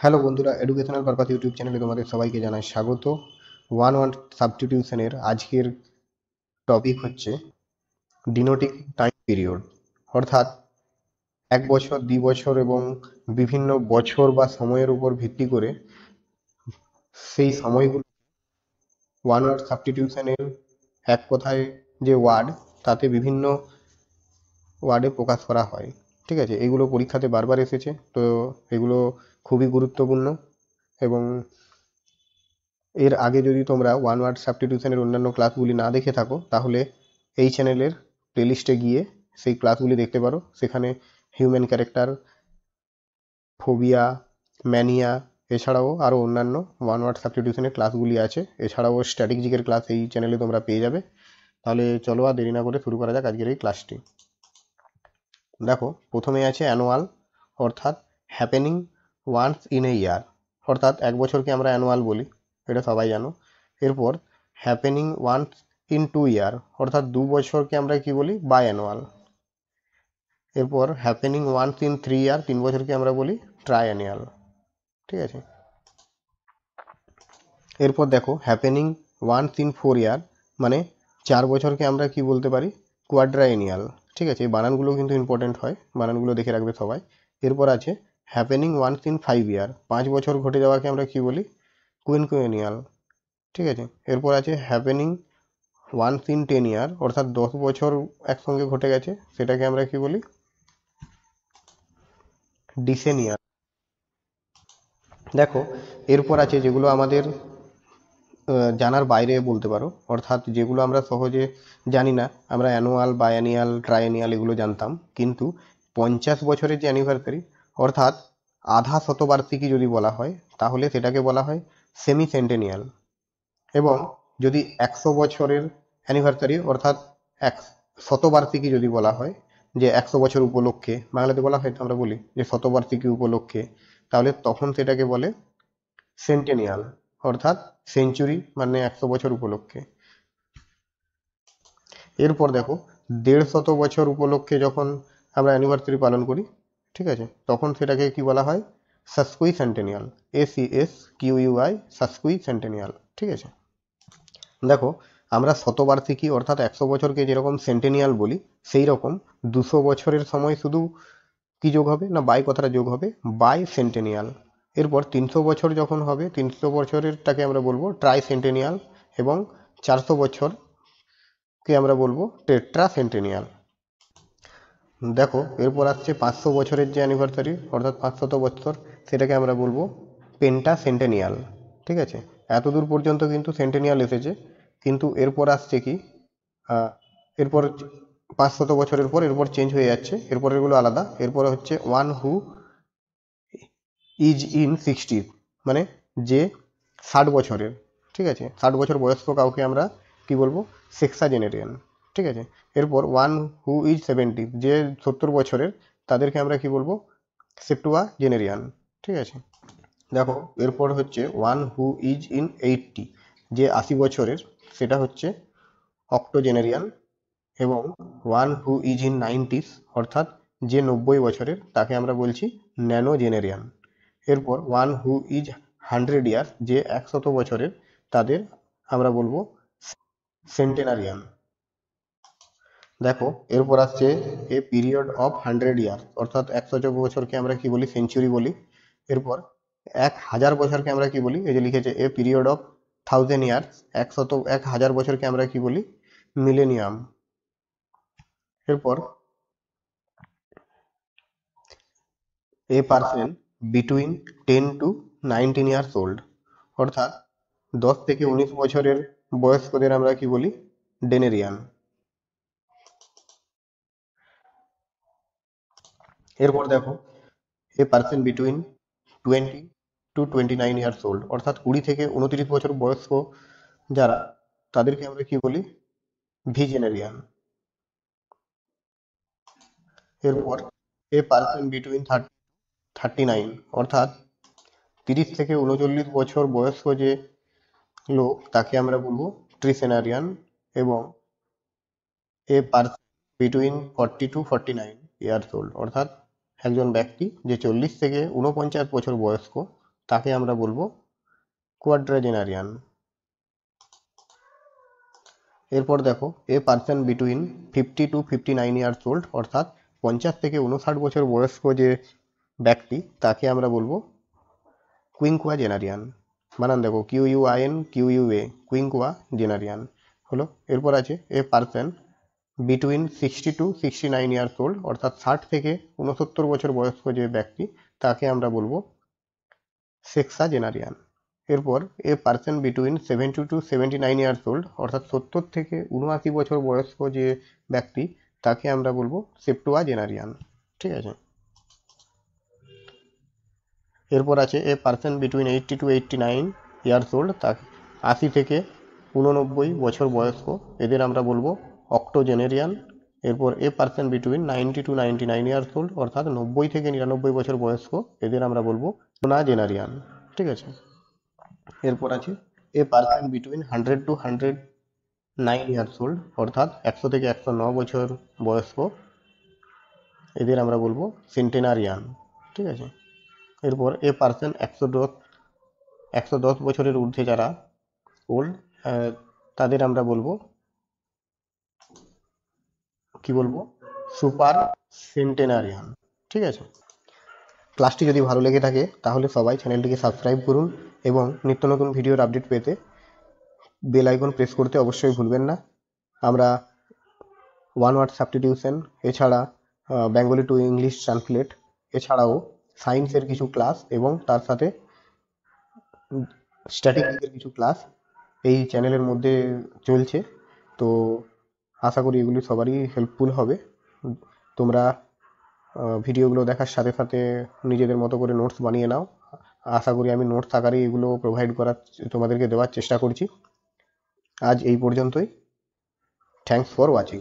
Hello বন্ধুরা, educational purpose YouTube চ্যানেলে তোমাদের সবাইকে জানাই স্বাগত। ওয়ান ওয়ান সাবস্টিটিউশনের আজকের টপিক হচ্ছে ডিনোটিং টাইম পিরিয়ড, অর্থাৎ 1 বছর, 2 বছর এবং বিভিন্ন বছর বা সময়ের উপর ভিত্তি করে সেই সময়গুলো ওয়ান ওয়ার্ড সাবস্টিটিউশনের এক কথায় যে ওয়ার্ড, তাতে বিভিন্ন ওয়ার্ডে প্রকাশ করা হয়। ঠিক আছে, এগুলো পরীক্ষাতে বারবার এসেছে, তো এগুলো খুবই গুরুত্বপূর্ণ। এবং এর আগে যদি তোমরা ওয়ান ওয়ার্ড সাবস্টিটিউশনের অন্যান্য ক্লাসগুলি না দেখে থাকো, তাহলে এই চ্যানেলের প্লেলিস্টে গিয়ে সেই ক্লাসগুলি দেখতে পারো। সেখানে হিউম্যান ক্যারেক্টার, ফোবিয়া, ম্যানিয়া, এছাড়াও আরও অন্যান্য ওয়ান ওয়ার্ড সাবস্টিটিউশনের ক্লাসগুলি আছে। এছাড়াও স্ট্র্যাটেজিকের ক্লাস এই চ্যানেলে তোমরা পেয়ে যাবে। তাহলে চলো আর দেরি না করে শুরু করা যাক আজকের এই ক্লাসটি। দেখো, প্রথমে আছে অ্যানুয়াল, অর্থাৎ হ্যাপেনিং ওয়ান্স ইন এ ইয়ার, অর্থাৎ 1 বছরকে আমরা অ্যানুয়াল বলি, এটা সবাই জানো। এরপর হ্যাপেনিং ওয়ান্স ইন 2 ইয়ার, অর্থাৎ 2 বছরকে আমরা কি বলি, বাই অ্যানুয়াল। এরপর হ্যাপেনিং ওয়ান্স ইন 3 ইয়ার, 3 বছরকে আমরা বলি ট্রাই অ্যানুয়াল। ঠিক আছে। এরপর দেখো, হ্যাপেনিং ওয়ান্স ইন 4 ইয়ার, মানে 4 বছরকে আমরা কি বলতে পারি, কোয়াড্রাইনিয়াল। ঠিক আছে, এই বানানগুলো কিন্তু ইম্পর্টেন্ট হয়, বানানগুলো দেখে রাখবে সবাই। এরপর আছে হ্যাপেনিং ওয়ান্স ইন 5 ইয়ার, 5 বছর ঘটে যাওয়াকে আমরা কি বলি, কুইনকুয়েনিয়াল। ঠিক আছে। এরপর আছে হ্যাপেনিং ওয়ান্স ইন 10 ইয়ার, অর্থাৎ 10 বছর একসঙ্গে ঘটে গেছে, সেটাকে আমরা কি বলি, ডিসেনিয়াল। দেখো, এরপর আছে যেগুলো আমাদের জানার বাইরে বলতে পারো, অর্থাৎ যেগুলো আমরা সহজে জানি না। আমরা অ্যানুয়াল, বায়ানিয়াল, ট্রাইএনিয়াল এগুলো জানতাম, কিন্তু 50 বছরের যে অ্যানিভার্সারি, অর্থাৎ আধা শতবার্ষিকী যদি বলা হয়, তাহলে সেটাকে বলা হয় সেমি সেন্টেনিয়াল। এবং যদি 100 বছরের অ্যানিভার্সারি, অর্থাৎ এক শতবার্ষিকী যদি বলা হয়, যে 100 বছর উপলক্ষে, বাংলাতে বলা হয় তো আমরা বলি যে শতবার্ষিকী উপলক্ষে, তাহলে তখন সেটাকে বলে সেন্টেনিয়াল, অর্থাৎ সেঞ্চুরি মানে 100 বছর উপলক্ষে। এরপর দেখো, 150 বছর উপলক্ষে যখন আমরা অ্যানিভার্সারি পালন করি, ঠিক আছে, তখন সেটাকে কি বলা হয়, সাসকুই সেন্টেনিয়াল, SESQUI, সাসকুই সেন্টেনিয়াল। ঠিক আছে। দেখো, আমরা শতবার্ষিকী অর্থাৎ 100 বছরকে যেরকম সেন্টেনিয়াল বলি, সেই রকম 200 বছরের সময় শুধু কি যোগ হবে না, বাই কথাটা যোগ হবে, বাই সেন্টেনিয়াল। এরপর 300 বছর যখন হবে, 300 বছরেরটাকে আমরা বলবো ট্রাই সেন্টেনিয়াল, এবং 400 বছরকে আমরা বলবো টেট্রা সেন্টেনিয়াল। দেখো, এরপর আসছে 500 বছরের যে অ্যানিভার্সারি, অর্থাৎ 500 বছর, সেটাকে আমরা বলবো পেন্টা সেন্টেনিয়াল। ঠিক আছে, এতদূর পর্যন্ত কিন্তু সেন্টেনিয়াল এসেছে। কিন্তু এরপর আসছে কি, এরপর 500 বছরের পর এরপর চেঞ্জ হয়ে যাচ্ছে, এরপর এগুলো আলাদা। এরপরে হচ্ছে ওয়ান হু ইজ ইন 60, মানে যে 60 বছরের। ঠিক আছে, 60 বছর বয়স্ক কাউকে আমরা কি বলবো, সেক্সাজেনেরিয়ান। ঠিক আছে। এরপর ওয়ান হু ইজ 70, যে 70 বছরের, তাদেরকে আমরা কি বলবো, সেপ্টুয়াজেনেরিয়ান। ঠিক আছে। দেখো, এরপর হচ্ছে ওয়ান হু ইজ ইন 80, যে 80 বছরের, সেটা হচ্ছে অক্টোজেনেরিয়ান। এবং one who is in 90s, অর্থাৎ যে 90 বছরের, তাকে আমরা বলছি ন্যানোজেনেরিয়ান। এরপর ওয়ান হু ইজ 100 ইয়ার, যে 100 বছরের, তাদের আমরা বলবো সেন্টেনারিয়ান। দেখো, এরপর আসছে এ পিরিয়ড অফ 100 ইয়ার, অর্থাৎ 100 বছরকে আমরা কি বলি, সেঞ্চুরি বলি। এরপর 1000 বছরকে আমরা কি বলি, এই যে লিখেছে এ পিরিয়ড অফ 1000 ইয়ার, 1000 বছরকে আমরা কি বলি, মিলেনিয়াম। এরপর a person between 10 to 19 years old, অর্থাৎ 10 থেকে 19 বছরের বয়স্কদের আমরা কি বলি, ডেনেরিয়ান। এরপর দেখো, a person between 20 to 29 years old, অর্থাৎ 20 থেকে 29 বছর বয়স্ক যারা, তাদেরকে আমরা কি বলি, ভিজেনেরিয়ান। এরপর এ পার্সন বিটুইন 30 to 39, অর্থাৎ 30 থেকে 39 বছর বয়স্ক যে লোক, তাকে আমরা বলবো ট্রিসেনারিয়ান। এবং a person between 40 to 49 years old, অর্থাৎ একজন ব্যক্তি যে 40 থেকে 49 বছর বয়স্ক, তাকে আমরা বলবো কোয়াড্রাজেনারিয়ান। এরপর দেখো a person between 50 to 59 years old, অর্থাৎ 50 থেকে 59 বছর বয়স্ক যে ব্যক্তি তাকে আমরা বলবো কুইনকুয়াজেনারিয়ান। বানান দেখো QUINQUA, কুইনকুয়াজেনারিয়ান হলো। এরপর আছে a person between 60 to 69 years old, অর্থাৎ 60 থেকে 69 বছর বয়স্ক যে ব্যক্তি তাকে আমরা বলবো সেক্সাজেনারিয়ান। এরপর a person between 70 to 79 years old, অর্থাৎ 70 থেকে 79 বছর বয়স্ক যে ব্যক্তি তাকে আমরা বলবো সেপ্টুয়াজেনারিয়ান। ঠিক আছে। এরপর আছে a person between 80 to 89 years old, তাকে 80 থেকে 89 বছর বয়স্ক, এদের আমরা বলবো অক্টোজেনেরিয়ান। এরপর a person between 90 to 99 years old, অর্থাৎ 90 থেকে 99 বছর বয়স্ক, এদের আমরা বলবো নোনাজেনারিয়ান। ঠিক আছে। এরপর আছে a person between 100 to 109 years old, অর্থাৎ 100 থেকে 109 বছর বয়স্ক, এদের আমরা বলবো সেন্টেনারিয়ান। ঠিক আছে। এরপর এ পার্সন 110 বছরের ঊর্ধ্বে যারা ওল্ড, তাদের আমরা বলবো কি বলবো সুপার সেন্টেনারিয়ান। ঠিক আছে। ক্লাসটি যদি ভালো লেগে থাকে তাহলে সবাই চ্যানেলটিকে সাবস্ক্রাইব করুন এবং নিত্য নতুন ভিডিওর আপডেট পেতে বেল আইকন প্রেস করতে অবশ্যই ভুলবেন না। আমরা ওয়ান ওয়ার্ড সাবস্টিটিউশন, এছাড়া বেঙ্গলি টু ইংলিশ ট্রান্সলেট, এছাড়াও সায়েন্সের কিছু ক্লাস এবং তার সাথে স্ট্যাটিস্টিক্সের কিছু ক্লাস এই চ্যানেলের মধ্যে চলছে। তো আশা করি এগুলি সবারই হেল্পফুল হবে। তোমরা ভিডিওগুলো দেখার সাথে সাথে নিজেদের মতো করে নোটস বানিয়ে নাও। আশা করি আমি নোটস আকারে এগুলো প্রোভাইড করার তোমাদেরকে দেওয়ার চেষ্টা করছি। আজ এই পর্যন্তই। Thanks for watching.